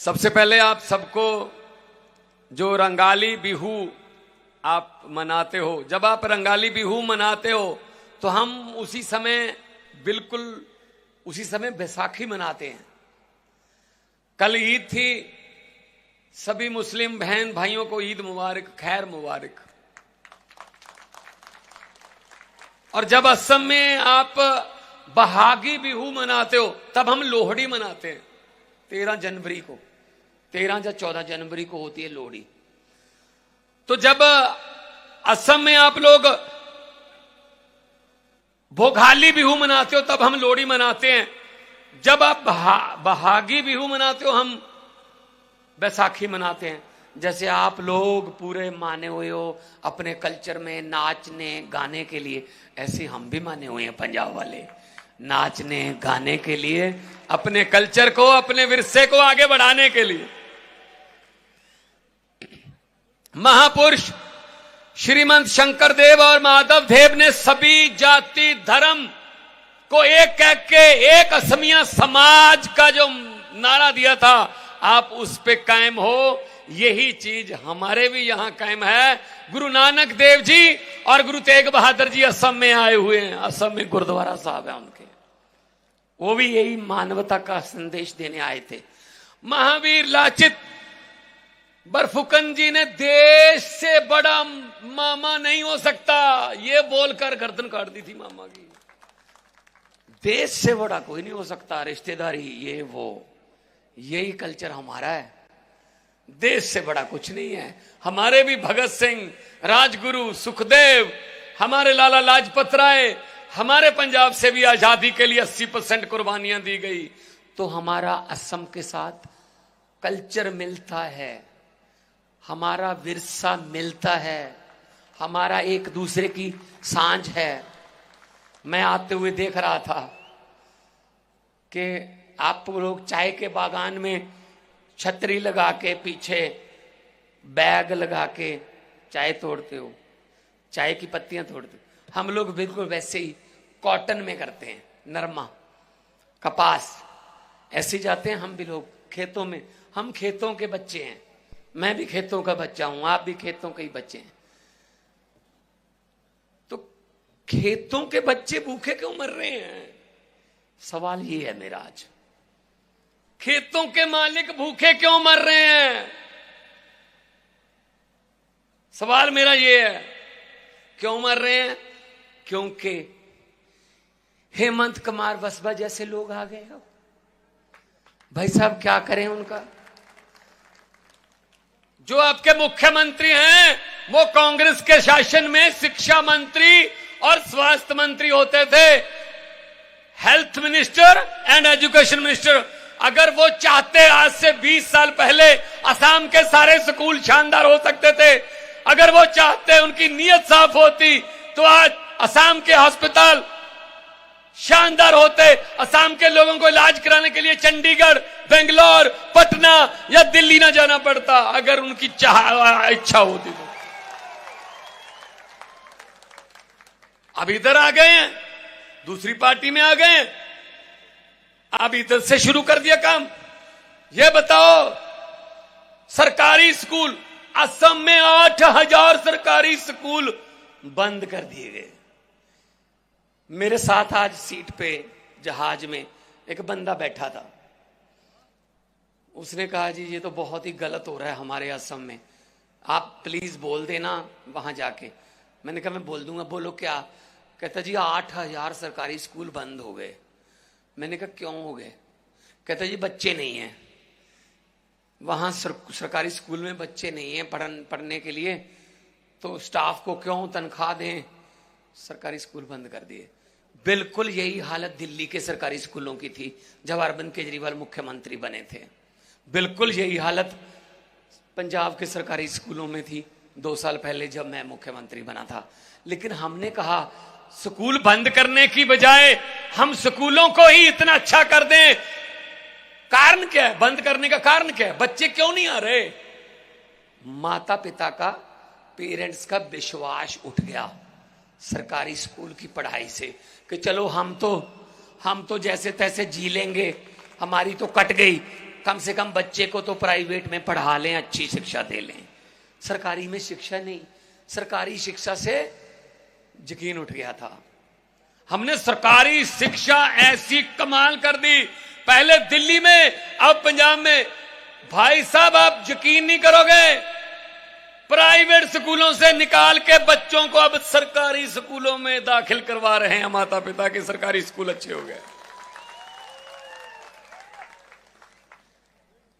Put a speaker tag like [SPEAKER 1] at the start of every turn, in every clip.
[SPEAKER 1] सबसे पहले आप सबको जो रंगाली बिहू आप मनाते हो, जब आप रंगाली बिहू मनाते हो तो हम उसी समय बिल्कुल उसी समय बैसाखी मनाते हैं। कल ईद थी, सभी मुस्लिम बहन भाइयों को ईद मुबारक, खैर मुबारक। और जब असम में आप बहागी बिहू मनाते हो तब हम लोहड़ी मनाते हैं। 13 जनवरी को, 13 या 14 जनवरी को होती है लोहड़ी। तो जब असम में आप लोग भोगाली बिहू मनाते हो तब हम लोहड़ी मनाते हैं। जब आप बहागी बिहू मनाते हो हम बैसाखी मनाते हैं। जैसे आप लोग पूरे माने हुए हो अपने कल्चर में नाचने गाने के लिए, ऐसे हम भी माने हुए हैं पंजाब वाले नाचने गाने के लिए, अपने कल्चर को, अपने विरसे को आगे बढ़ाने के लिए। महापुरुष श्रीमंत शंकर देव और माधव देव ने सभी जाति धर्म को एक कह के एक असमिया समाज का जो नारा दिया था, आप उस पे कायम हो। यही चीज हमारे भी यहां कायम है। गुरु नानक देव जी और गुरु तेग बहादुर जी असम में आए हुए हैं। असम में गुरुद्वारा साहब है उनके, वो भी यही मानवता का संदेश देने आए थे। महावीर लाचित बरफुकन जी ने देश से बड़ा मामा नहीं हो सकता ये बोलकर गर्दन काट दी थी मामा की। देश से बड़ा कोई नहीं हो सकता, रिश्तेदारी ये वो, यही कल्चर हमारा है। देश से बड़ा कुछ नहीं है। हमारे भी भगत सिंह, राजगुरु, सुखदेव, हमारे लाला लाजपत राय, हमारे पंजाब से भी आजादी के लिए 80% कुर्बानियां दी गई। तो हमारा असम के साथ कल्चर मिलता है, हमारा विरसा मिलता है, हमारा एक दूसरे की सांझ है। मैं आते हुए देख रहा था कि आप लोग चाय के बागान में छतरी लगा के पीछे बैग लगा के चाय तोड़ते हो, चाय की पत्तियां तोड़ते हो। हम लोग बिल्कुल वैसे ही कॉटन में करते हैं, नरमा कपास ऐसे जाते हैं। हम भी लोग खेतों में, हम खेतों के बच्चे हैं, मैं भी खेतों का बच्चा हूं, आप भी खेतों के ही बच्चे हैं। तो खेतों के बच्चे भूखे क्यों मर रहे हैं? सवाल ये है मेरा आज। खेतों के मालिक भूखे क्यों मर रहे हैं? सवाल मेरा ये है, क्यों मर रहे हैं? क्योंकि हेमंत कुमार बसपा जैसे लोग आ गए हो। भाई साहब क्या करें उनका? जो आपके मुख्यमंत्री हैं वो कांग्रेस के शासन में शिक्षा मंत्री और स्वास्थ्य मंत्री होते थे, health minister and education minister. अगर वो चाहते आज से 20 साल पहले असम के सारे स्कूल शानदार हो सकते थे। अगर वो चाहते, उनकी नीयत साफ होती तो आज असम के अस्पताल शानदार होते। असम के लोगों को इलाज कराने के लिए चंडीगढ़, बेंगलोर, पटना या दिल्ली ना जाना पड़ता, अगर उनकी इच्छा होती तो। अब इधर आ गए हैं, दूसरी पार्टी में आ गए हैं, अब इधर से शुरू कर दिया काम। ये बताओ, सरकारी स्कूल असम में 8000 सरकारी स्कूल बंद कर दिए गए। मेरे साथ आज सीट पे जहाज में एक बंदा बैठा था, उसने कहा जी ये तो बहुत ही गलत हो रहा है हमारे असम में, आप प्लीज बोल देना वहां जाके। मैंने कहा मैं बोल दूंगा। बोलो क्या? कहता जी 8000 सरकारी स्कूल बंद हो गए। मैंने कहा क्यों हो गए? कहता जी बच्चे नहीं हैं वहां, सरकारी स्कूल में बच्चे नहीं हैं पढ़ने के लिए, तो स्टाफ को क्यों तनख्वाह दें, सरकारी स्कूल बंद कर दिए। बिल्कुल यही हालत दिल्ली के सरकारी स्कूलों की थी जब अरविंद केजरीवाल मुख्यमंत्री बने थे। बिल्कुल यही हालत पंजाब के सरकारी स्कूलों में थी 2 साल पहले जब मैं मुख्यमंत्री बना था। लेकिन हमने कहा स्कूल बंद करने की बजाय हम स्कूलों को ही इतना अच्छा कर दें। कारण क्या है बंद करने का? कारण क्या है? बच्चे क्यों नहीं आ रहे? माता पिता का, पेरेंट्स का विश्वास उठ गया सरकारी स्कूल की पढ़ाई से कि चलो हम तो जैसे तैसे जी लेंगे, हमारी तो कट गई, कम से कम बच्चे को तो प्राइवेट में पढ़ा लें, अच्छी शिक्षा दे लें। सरकारी में शिक्षा नहीं, सरकारी शिक्षा से यकीन उठ गया था। हमने सरकारी शिक्षा ऐसी कमाल कर दी, पहले दिल्ली में अब पंजाब में। भाई साहब आप यकीन नहीं करोगे, प्राइवेट स्कूलों से निकाल के बच्चों को अब सरकारी स्कूलों में दाखिल करवा रहे हैं माता पिता के, सरकारी स्कूल अच्छे हो गए।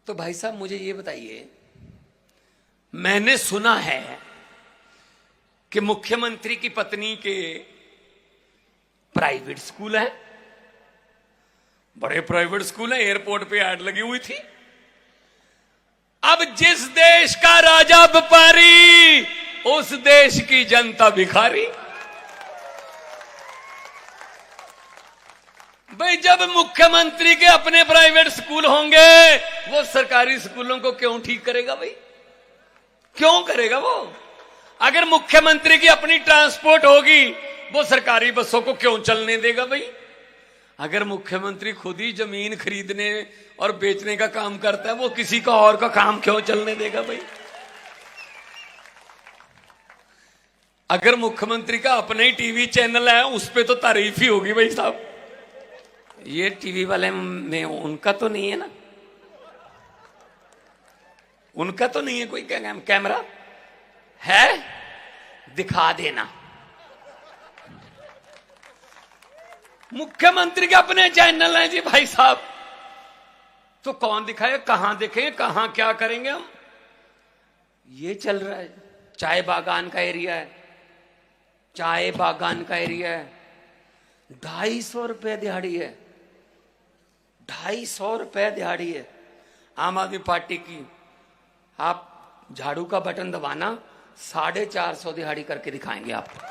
[SPEAKER 1] तो भाई साहब मुझे ये बताइए, मैंने सुना है कि मुख्यमंत्री की पत्नी के प्राइवेट स्कूल है, बड़े प्राइवेट स्कूल है, एयरपोर्ट पे ऐड लगी हुई थी। अब जिस देश का राजा व्यापारी, उस देश की जनता भिखारी। भाई जब मुख्यमंत्री के अपने प्राइवेट स्कूल होंगे, वो सरकारी स्कूलों को क्यों ठीक करेगा भाई? क्यों करेगा वो? अगर मुख्यमंत्री की अपनी ट्रांसपोर्ट होगी, वो सरकारी बसों को क्यों चलने देगा भाई? अगर मुख्यमंत्री खुद ही जमीन खरीदने और बेचने का काम करता है, वो किसी का और का काम क्यों चलने देगा भाई? अगर मुख्यमंत्री का अपना ही टीवी चैनल है, उस पे तो तारीफ ही होगी भाई साहब। ये टीवी वाले में उनका तो नहीं है ना, उनका तो नहीं है कोई कैमरा है, दिखा देना। मुख्यमंत्री के अपने चैनल हैं जी भाई साहब, तो कौन दिखाए, कहां देखें, कहां क्या करेंगे हम? ये चल रहा है। चाय बागान का एरिया है, चाय बागान का एरिया है, 250 रुपए दिहाड़ी है, 250 रुपए दिहाड़ी है। आम आदमी पार्टी की आप झाड़ू का बटन दबाना, 450 दिहाड़ी करके दिखाएंगे आपको।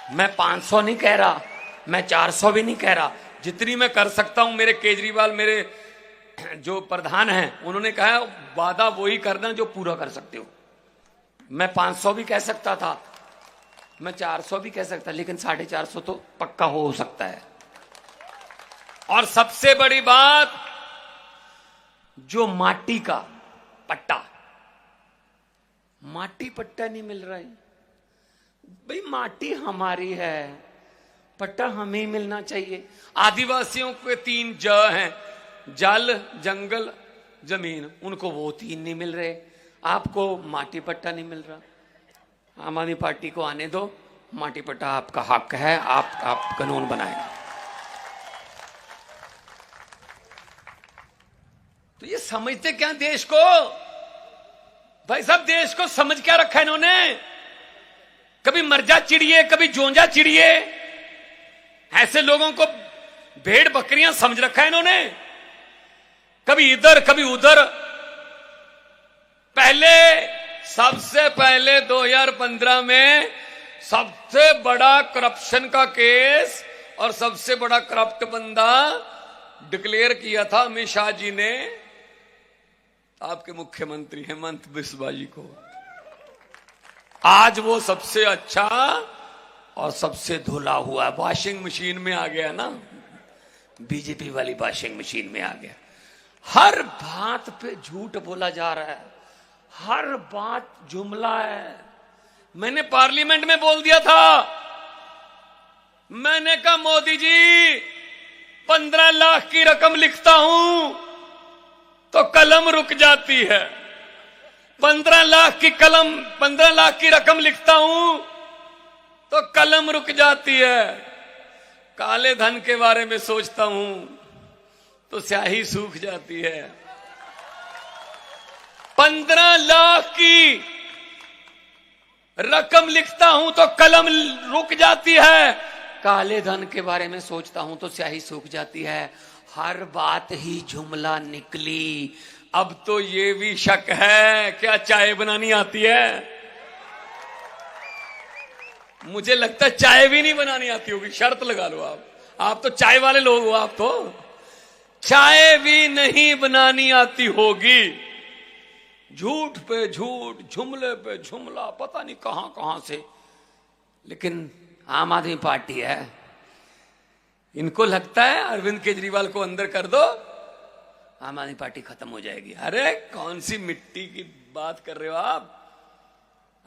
[SPEAKER 1] मैं 500 नहीं कह रहा, मैं 400 भी नहीं कह रहा, जितनी मैं कर सकता हूं। मेरे केजरीवाल, मेरे जो प्रधान हैं, उन्होंने कहा वादा वही करना जो पूरा कर सकते हो। मैं 500 भी कह सकता था, मैं 400 भी कह सकता, लेकिन 450 तो पक्का हो सकता है। और सबसे बड़ी बात, जो माटी का पट्टा, माटी पट्टा नहीं मिल रहा है भाई। माटी हमारी है, पट्टा हमें मिलना चाहिए। आदिवासियों के 3 ज हैं, जल, जंगल, जमीन, उनको वो 3 नहीं मिल रहे, आपको माटी पट्टा नहीं मिल रहा। आम आदमी पार्टी को आने दो, माटी पट्टा आपका हक है, आप कानून बनाएंगे। तो ये समझते क्या देश को? भाई साहब देश को समझ क्या रखा है इन्होंने? कभी मरजा चिड़िए, कभी जोंजा चिड़िए, ऐसे लोगों को भेड़ बकरियां समझ रखा है इन्होंने, कभी इधर कभी उधर। सबसे पहले 2015 में सबसे बड़ा करप्शन का केस और सबसे बड़ा करप्ट बंदा डिक्लेयर किया था अमित शाह जी ने आपके मुख्यमंत्री हेमंत बिस्वा जी को। आज वो सबसे अच्छा और सबसे धुला हुआ वॉशिंग मशीन में आ गया ना, बीजेपी वाली वॉशिंग मशीन में आ गया। हर बात पे झूठ बोला जा रहा है, हर बात जुमला है। मैंने पार्लियामेंट में बोल दिया था, मैंने कहा मोदी जी 15 लाख की रकम लिखता हूं तो कलम रुक जाती है, 15 लाख की रकम लिखता हूं तो कलम रुक जाती है। काले धन के बारे में सोचता हूं तो स्याही सूख जाती है। 15 लाख की रकम लिखता हूं तो कलम रुक जाती है, काले धन के बारे में सोचता हूं तो स्याही सूख जाती है। हर बात ही जुमला निकली। अब तो ये भी शक है क्या चाय बनानी आती है? मुझे लगता है चाय भी नहीं बनानी आती होगी, शर्त लगा लो आप तो चाय वाले लोग हो, आप तो चाय भी नहीं बनानी आती होगी। झूठ पे झूठ, जुमले पे जुमला, पता नहीं कहां कहां से। लेकिन आम आदमी पार्टी है, इनको लगता है अरविंद केजरीवाल को अंदर कर दो आम आदमी पार्टी खत्म हो जाएगी। अरे कौन सी मिट्टी की बात कर रहे हो आप?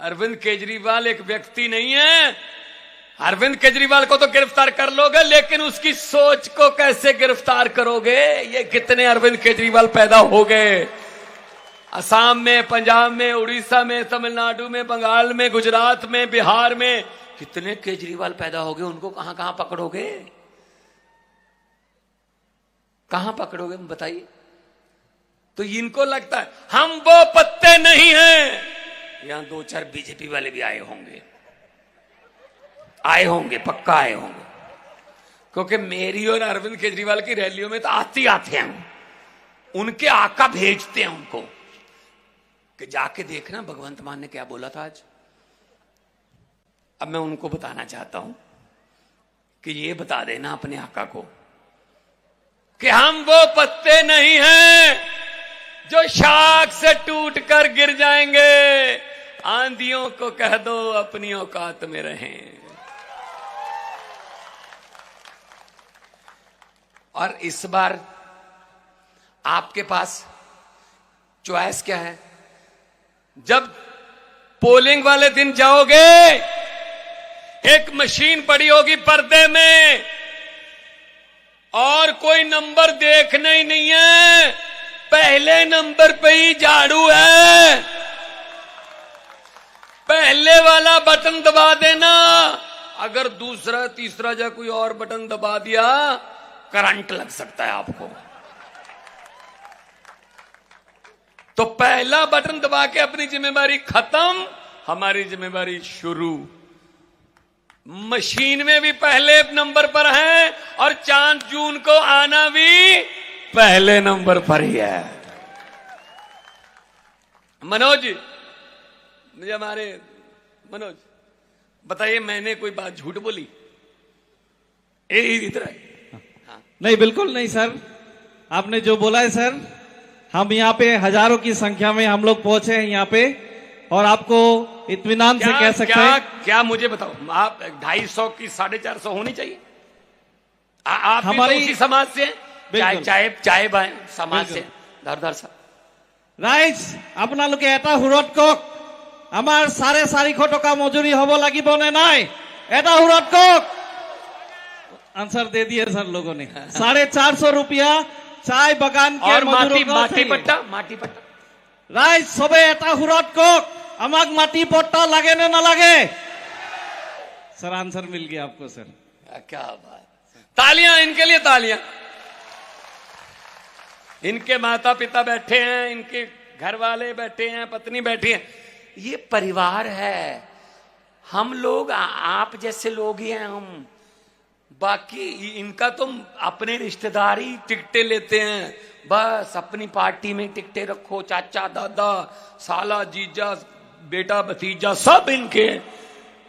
[SPEAKER 1] अरविंद केजरीवाल एक व्यक्ति नहीं है। अरविंद केजरीवाल को तो गिरफ्तार कर लोगे, लेकिन उसकी सोच को कैसे गिरफ्तार करोगे? ये कितने अरविंद केजरीवाल पैदा हो गए असम में, पंजाब में, उड़ीसा में, तमिलनाडु में, बंगाल में, गुजरात में, बिहार में, कितने केजरीवाल पैदा हो गए। उनको कहां कहां पकड़ोगे? कहां पकड़ोगे बताइए? तो इनको लगता है हम वो पत्ते नहीं हैं। यहां 2-4 बीजेपी वाले भी आए होंगे, पक्का आए होंगे, क्योंकि मेरी और अरविंद केजरीवाल की रैलियों में तो आते हैं। उनके आका भेजते हैं उनको कि जाके देखना भगवंत मान ने क्या बोला था आज। अब मैं उनको बताना चाहता हूं कि ये बता देना अपने आका को कि हम वो पत्ते नहीं हैं जो शाख से टूटकर गिर जाएंगे। आंधियों को कह दो अपनी औकात में रहें। और इस बार आपके पास चॉइस क्या है? जब पोलिंग वाले दिन जाओगे, एक मशीन पड़ी होगी पर्दे में और कोई नंबर देखना ही नहीं है, पहले नंबर पे ही झाड़ू है, पहले वाला बटन दबा देना। अगर दूसरा तीसरा या कोई और बटन दबा दिया, करंट लग सकता है आपको। तो पहला बटन दबा के अपनी जिम्मेदारी खत्म, हमारी जिम्मेदारी शुरू। मशीन में भी पहले नंबर पर है और चांद जून को आना भी पहले नंबर पर ही है। मनोज, मुझे हमारे मनोज बताइए, मैंने कोई बात झूठ बोली? इधर हाँ।
[SPEAKER 2] नहीं, बिल्कुल नहीं सर, आपने जो बोला है सर, हम यहाँ पे हजारों की संख्या में हम लोग पहुंचे हैं यहाँ पे, और आपको इत्मीनान से कह सकते हैं।
[SPEAKER 1] क्या मुझे बताओ, आप 250 की 450 होनी चाहिए। आप
[SPEAKER 2] हमारी
[SPEAKER 1] भी तो उसी समाज से, चाहे समाज से धर सा
[SPEAKER 2] राइज अपना लोग এটা হুরতকক আমার 450 টাকা মজুরি হব লাগিব নে নাই? এটা হুরতকক आंसर दे दिए सर लोगों ने। 450 रुपया चाय बगान के
[SPEAKER 1] और
[SPEAKER 2] माटी
[SPEAKER 1] पट्टा
[SPEAKER 2] राइज सबे এটা হুরতকক আমাক माटी पट्टा लगे ने ना लगे? सर आंसर मिल गया आपको सर।
[SPEAKER 1] क्या बात, तालियां इनके लिए, तालियां। इनके माता पिता बैठे हैं, इनके घर वाले बैठे हैं, पत्नी बैठी है, ये परिवार है। हम लोग आप जैसे लोग ही हैं हम, बाकी इनका तो अपने रिश्तेदार ही टिकटें लेते हैं। बस अपनी पार्टी में टिकटें रखो, चाचा दादा साला जीजा बेटा भतीजा सब इनके।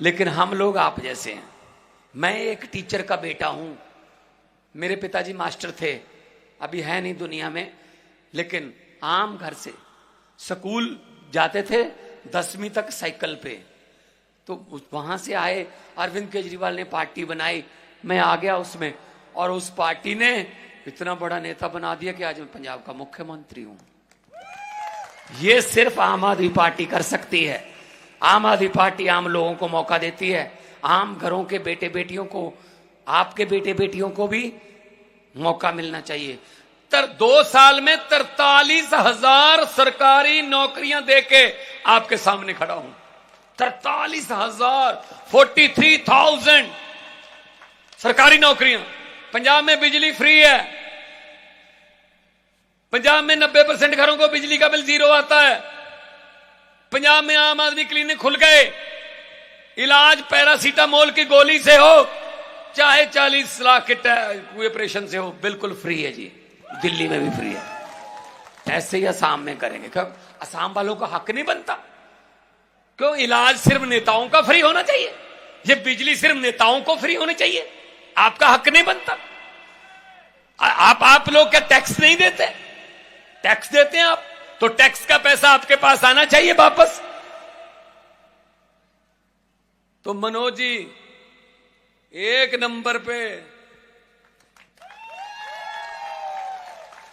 [SPEAKER 1] लेकिन हम लोग आप जैसे हैं। मैं एक टीचर का बेटा हूं, मेरे पिताजी मास्टर थे, अभी है नहीं दुनिया में, लेकिन आम घर से स्कूल जाते थे 10वीं तक साइकिल पे। तो वहां से आए, अरविंद केजरीवाल ने पार्टी बनाई, मैं आ गया उसमें, और उस पार्टी ने इतना बड़ा नेता बना दिया कि आज मैं पंजाब का मुख्यमंत्री हूं। ये सिर्फ आम आदमी पार्टी कर सकती है। आम आदमी पार्टी आम लोगों को मौका देती है, आम घरों के बेटे बेटियों को, आपके बेटे बेटियों को भी मौका मिलना चाहिए। 2 साल में 43,000 सरकारी नौकरियां देके आपके सामने खड़ा हूं। 43,000, 43,000 सरकारी नौकरियां। पंजाब में बिजली फ्री है, पंजाब में 90% घरों को बिजली का बिल 0 आता है। पंजाब में आम आदमी क्लिनिक खुल गए, इलाज पैरासीटामोल की गोली से हो चाहे 40 लाख के ऑपरेशन से हो, बिल्कुल फ्री है जी। दिल्ली में भी फ्री है। ऐसे ही असम में करेंगे। कब असम वालों का हक नहीं बनता? क्यों इलाज सिर्फ नेताओं का फ्री होना चाहिए? ये बिजली सिर्फ नेताओं को फ्री होनी चाहिए? आपका हक नहीं बनता? आप लोग क्या टैक्स नहीं देते? टैक्स देते हैं आप, तो टैक्स का पैसा आपके पास आना चाहिए वापस। तो मनोज जी 1 नंबर पे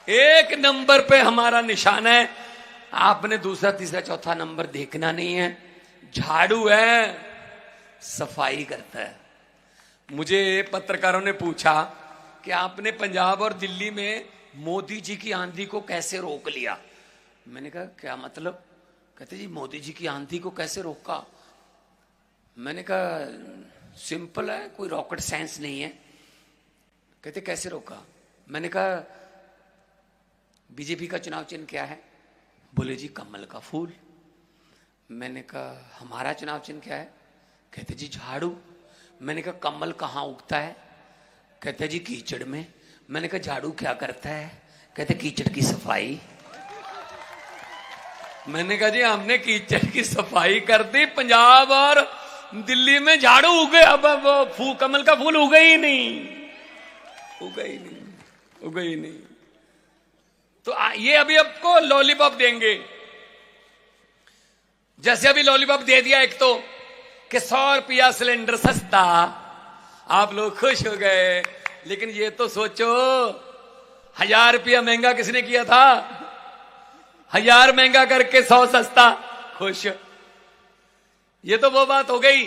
[SPEAKER 1] एक नंबर पे हमारा निशान है। आपने दूसरा तीसरा चौथा नंबर देखना नहीं है। झाड़ू है, सफाई करता है। मुझे पत्रकारों ने पूछा कि आपने पंजाब और दिल्ली में मोदी जी की आंधी को कैसे रोक लिया। मैंने कहा क्या मतलब? कहते जी मोदी जी की आंधी को कैसे रोका। मैंने कहा सिंपल है, कोई रॉकेट साइंस नहीं है। कहते कैसे रोका। मैंने कहा बीजेपी का चुनाव चिन्ह क्या है। बोले जी कमल का फूल। मैंने कहा हमारा चुनाव चिन्ह क्या है। कहते जी झाड़ू। मैंने कहा कमल कहाँ उगता है। कहते जी कीचड़ में। मैंने कहा झाड़ू क्या करता है। कहते कीचड़ की सफाई। मैंने कहा जी हमने कीचड़ की सफाई कर दी, पंजाब और दिल्ली में झाड़ू उगे। अब कमल का फूल उगे ही नहीं, उगे ही नहीं, उगे ही नहीं। तो ये अभी आपको लॉलीपॉप देंगे। जैसे अभी लॉलीपॉप दे दिया एक तो कि 100 रुपया सिलेंडर सस्ता, आप लोग खुश हो गए। लेकिन ये तो सोचो 1000 रुपया महंगा किसने किया था। 1000 महंगा करके 100 सस्ता, खुश। ये तो वो बात हो गई,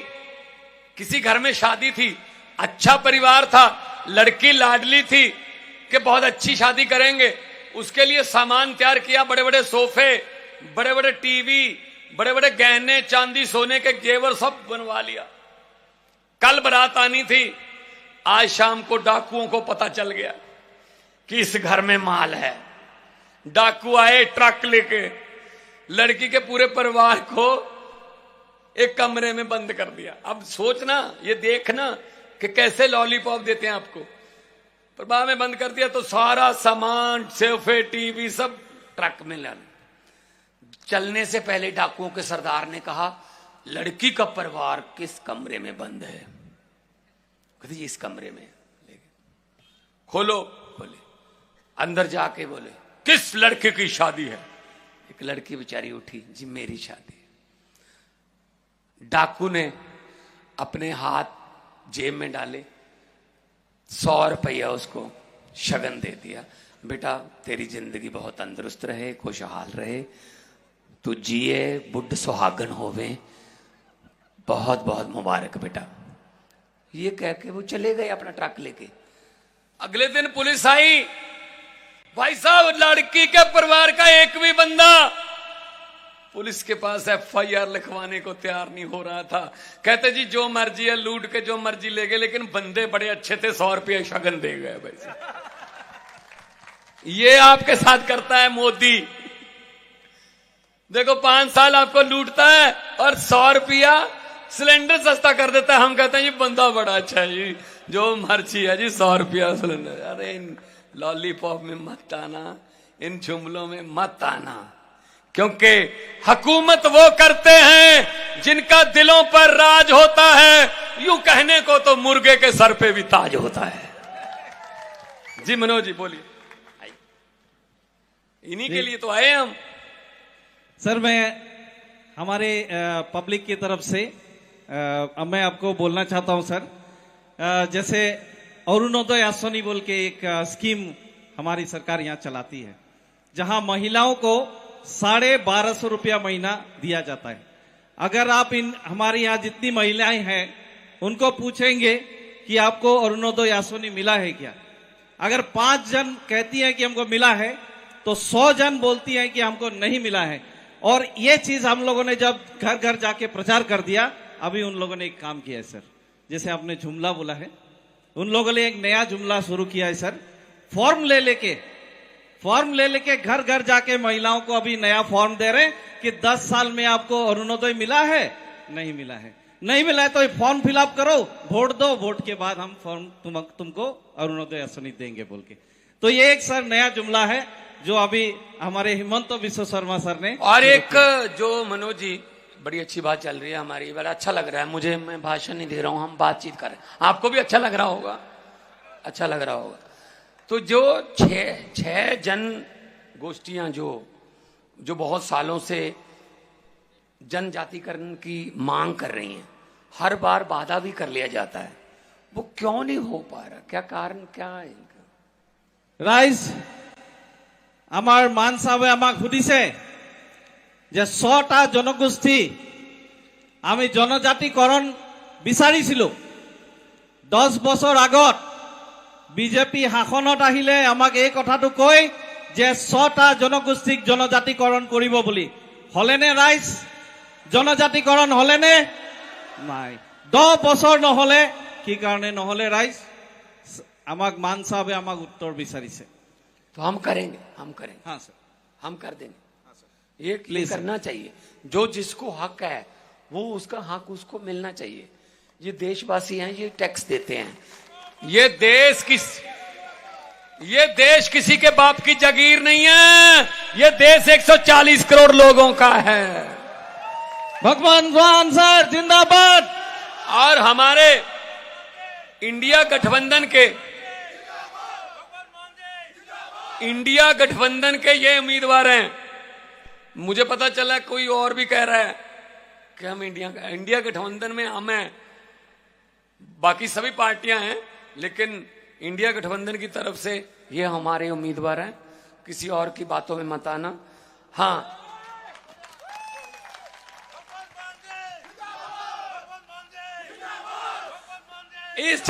[SPEAKER 1] किसी घर में शादी थी, अच्छा परिवार था, लड़की लाडली थी कि बहुत अच्छी शादी करेंगे, उसके लिए सामान तैयार किया, बड़े बड़े सोफे, बड़े बड़े टीवी, बड़े बड़े गहने, चांदी सोने के जेवर सब बनवा लिया। कल बारात आनी थी, आज शाम को डाकुओं को पता चल गया कि इस घर में माल है। डाकू आए ट्रक लेके, लड़की के पूरे परिवार को एक कमरे में बंद कर दिया। अब सोचना, ये देखना कि कैसे लॉलीपॉप देते हैं आपको। प्रभा में बंद कर दिया तो सारा सामान, सोफे, टीवी सब ट्रक में लाना। चलने से पहले डाकुओं के सरदार ने कहा लड़की का परिवार किस कमरे में बंद है। कहते जी इस कमरे में। खोलो, खोले, अंदर जाके बोले किस लड़के की शादी है। एक लड़की बेचारी उठी, जी मेरी शादी। डाकू ने अपने हाथ जेब में डाले, 100 रुपया उसको शगन दे दिया। बेटा तेरी जिंदगी बहुत तंदुरुस्त रहे, खुशहाल रहे, तू जिए, बुढ़ सुहागन होवे, बहुत बहुत मुबारक बेटा। ये कह के वो चले गए अपना ट्रक लेके। अगले दिन पुलिस आई, भाई साहब लड़की के परिवार का एक भी बंदा पुलिस के पास FIR लिखवाने को तैयार नहीं हो रहा था। कहते जी जो मर्जी है लूट के जो मर्जी ले गए, लेकिन बंदे बड़े अच्छे थे, 100 रुपये शगन दे गए। भाई ये आपके साथ करता है मोदी। देखो 5 साल आपको लूटता है और 100 रुपया सिलेंडर सस्ता कर देता है। हम कहते हैं जी बंदा बड़ा अच्छा है जी, जो मर्जी है जी 100 रुपया सिलेंडर। अरे इन लॉलीपॉप में मत आना, इन जुमलों में मत आना, क्योंकि हुकूमत वो करते हैं जिनका दिलों पर राज होता है। यूं कहने को तो मुर्गे के सर पे भी ताज होता है। जी मनोज जी बोलिए। इन्हीं के लिए तो आए हम।
[SPEAKER 2] सर मैं हमारे पब्लिक की तरफ से मैं आपको बोलना चाहता हूं सर, जैसे अरुणोदय आश्वानी बोल के एक स्कीम हमारी सरकार यहाँ चलाती है, जहां महिलाओं को 1250 रुपया महीना दिया जाता है। अगर आप इन हमारे यहाँ जितनी महिलाएं हैं उनको पूछेंगे कि आपको अरुणोदय आश्वानी मिला है क्या, अगर 5 जन कहती हैं कि हमको मिला है तो 100 जन बोलती हैं कि हमको नहीं मिला है। और ये चीज हम लोगों ने जब घर घर जाके प्रचार कर दिया, अभी उन लोगों ने एक काम किया है सर, जैसे आपने जुमला बोला है, उन लोगों ने एक नया जुमला शुरू किया है सर। फॉर्म ले लेके घर घर जाके महिलाओं को अभी नया फॉर्म दे रहे हैं कि 10 साल में आपको अरुणोदय मिला है, नहीं मिला है, नहीं मिला है तो फॉर्म फिलअप करो, वोट दो, वोट के बाद हम फॉर्म तुमको अरुणोदय आश्वानी देंगे बोल के। तो ये एक सर नया जुमला है जो अभी हमारे हिमंत विश्व शर्मा सर ने।
[SPEAKER 1] और एक जो मनोज जी बड़ी अच्छी बात चल रही है हमारी, बड़ा अच्छा लग रहा है मुझे। मैं भाषण नहीं दे रहा हूं, हम बातचीत कर रहे हैं, आपको भी अच्छा लग रहा होगा, अच्छा लग रहा होगा। तो जो छह जन गोष्ठियां जो बहुत सालों से जनजातिकरण की मांग कर रही हैं, हर बार वादा भी कर लिया जाता है, वो क्यों नहीं हो पा रहा? क्या कारण क्या है इनका?
[SPEAKER 2] राइस আমাৰ মান চাহাবে আমাক সুধিছে যে 6টা জনগোষ্ঠী আমি জনজাতিকৰণ বিচাৰিছিলো। 10 বছৰ আগত বিজেপি শাসনত আহিলে আমাক এই কথাটো কয় যে 6টা জনগোষ্ঠীক জনজাতিকৰণ কৰিব বুলি। হলেনে ৰাইজ? জনজাতিকৰণ হলেনে? নাই। 10 বছৰ নহলে কি কাৰণে নহলে ৰাইজ? আমাক মান সাহেবে আমাক उत्तर বিচাৰিছে।
[SPEAKER 1] तो हम करेंगे, हम करेंगे,
[SPEAKER 2] हाँ सर,
[SPEAKER 1] हम कर देंगे। ये करना चाहिए। जो जिसको हक है वो उसका हक उसको मिलना चाहिए। ये देशवासी हैं, ये टैक्स देते हैं। ये देश किसी के बाप की जागीर नहीं है। ये देश 140 करोड़ लोगों का है।
[SPEAKER 2] भगवान मान सर जिंदाबाद।
[SPEAKER 1] और हमारे इंडिया गठबंधन के ये उम्मीदवार हैं। मुझे पता चला कोई और भी कह रहा है कि हम इंडिया गठबंधन में हम हैं, बाकी सभी पार्टियां हैं, लेकिन इंडिया गठबंधन की तरफ से ये हमारे उम्मीदवार हैं। किसी और की बातों में मत आना। हाँ, इस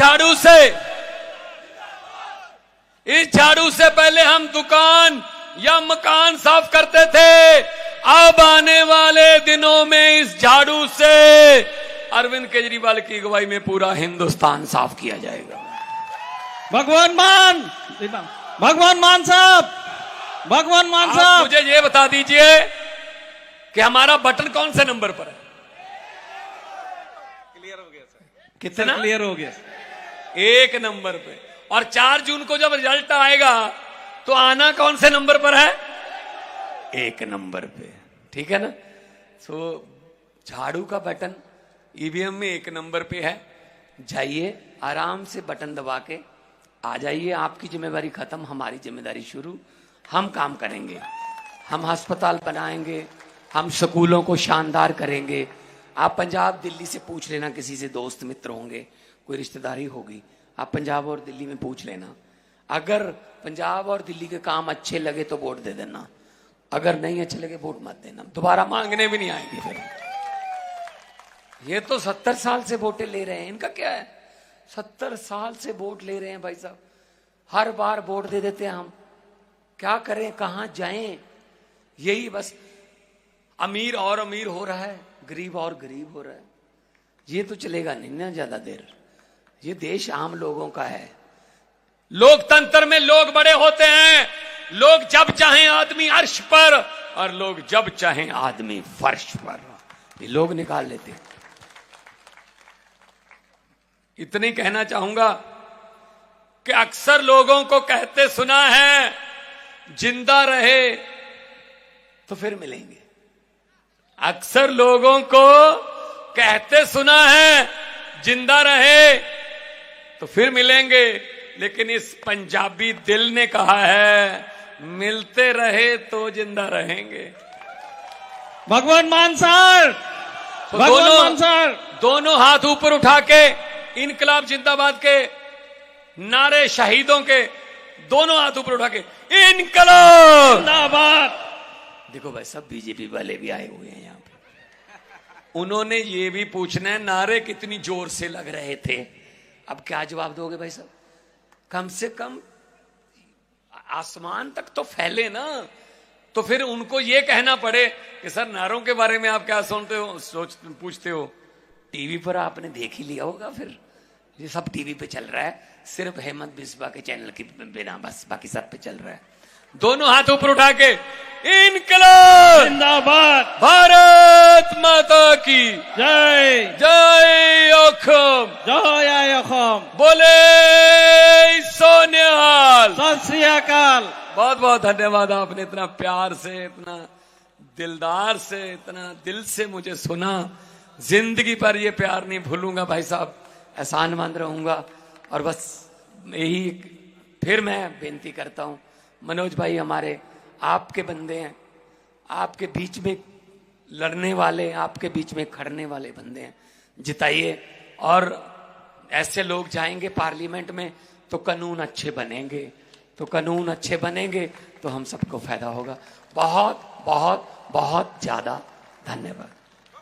[SPEAKER 1] झाड़ू से पहले हम दुकान या मकान साफ करते थे। अब आने वाले दिनों में इस झाड़ू से अरविंद केजरीवाल की अगुवाई में पूरा हिंदुस्तान साफ किया जाएगा। भगवान मान साहब, मुझे ये बता दीजिए कि हमारा बटन कौन से नंबर पर है?
[SPEAKER 2] क्लियर हो गया सर।
[SPEAKER 1] कितना
[SPEAKER 2] क्लियर हो गया?
[SPEAKER 1] 1 नंबर पे। और 4 जून को जब रिजल्ट आएगा तो आना कौन से नंबर पर है? 1 नंबर पे। ठीक है ना? तो झाड़ू का बटन ईवीएम में 1 नंबर पे है। जाइए आराम से बटन दबा के आ जाइए। आपकी जिम्मेदारी खत्म, हमारी जिम्मेदारी शुरू। हम काम करेंगे, हम अस्पताल बनाएंगे, हम स्कूलों को शानदार करेंगे। आप पंजाब दिल्ली से पूछ लेना, किसी से दोस्त मित्र होंगे, कोई रिश्तेदारी होगी, आप पंजाब और दिल्ली में पूछ लेना। अगर पंजाब और दिल्ली के काम अच्छे लगे तो वोट दे देना, अगर नहीं अच्छे लगे वोट मत देना। दोबारा मांगने भी नहीं आएंगे फिर। ये तो 70 साल से वोटें ले रहे हैं, इनका क्या है? 70 साल से वोट ले रहे हैं भाई साहब। हर बार वोट दे देते हैं हम। क्या करें, कहां जाएं? यही बस अमीर और अमीर हो रहा है, गरीब और गरीब हो रहा है। ये तो चलेगा नहीं ना ज्यादा देर। ये देश आम लोगों का है। लोकतंत्र में लोग बड़े होते हैं। लोग जब चाहें आदमी अर्श पर और लोग जब चाहें आदमी फर्श पर। ये लोग निकाल लेते हैं। इतने कहना चाहूंगा कि अक्सर लोगों को कहते सुना है जिंदा रहे तो फिर मिलेंगे। अक्सर लोगों को कहते सुना है जिंदा रहे तो फिर मिलेंगे, लेकिन इस पंजाबी दिल ने कहा है मिलते रहे तो जिंदा रहेंगे।
[SPEAKER 2] भगवान मान सर,
[SPEAKER 1] दोनों हाथ ऊपर उठा के इनकलाब जिंदाबाद के नारे, शहीदों के दोनों हाथ ऊपर उठा के इनकलाब जिंदाबाद। देखो भाई सब बीजेपी वाले भी आए हुए हैं यहाँ पे। उन्होंने ये भी पूछना है नारे कितनी जोर से लग रहे थे। अब क्या जवाब दोगे भाई साहब? कम से कम आसमान तक तो फैले ना। तो फिर उनको ये कहना पड़े कि सर नारों के बारे में आप क्या सुनते हो, पूछते हो। टीवी पर आपने देख ही लिया होगा। फिर ये सब टीवी पे चल रहा है, सिर्फ हेमंत बिस्वा के चैनल के बिना, बस बाकी सब पे चल रहा है। दोनों हाथ ऊपर उठा के इनकलाब
[SPEAKER 2] जिंदाबाद,
[SPEAKER 1] भारत माता की
[SPEAKER 2] जय,
[SPEAKER 1] जय अखम,
[SPEAKER 2] जय अखम,
[SPEAKER 1] बोले सोनिहाल,
[SPEAKER 2] सत श्री अकाल।
[SPEAKER 1] बहुत बहुत धन्यवाद। आपने इतना प्यार से, इतना दिलदार से, इतना दिल से मुझे सुना। जिंदगी पर ये प्यार नहीं भूलूंगा भाई साहब, एहसानमंद रहूंगा। और बस यही फिर मैं बेनती करता हूं, मनोज भाई हमारे आपके बंदे हैं, आपके बीच में लड़ने वाले, आपके बीच में खड़ने वाले बंदे हैं, जिताइए। और ऐसे लोग जाएंगे पार्लियामेंट में तो कानून अच्छे बनेंगे, तो कानून अच्छे बनेंगे तो हम सबको फायदा होगा। बहुत बहुत बहुत ज्यादा धन्यवाद।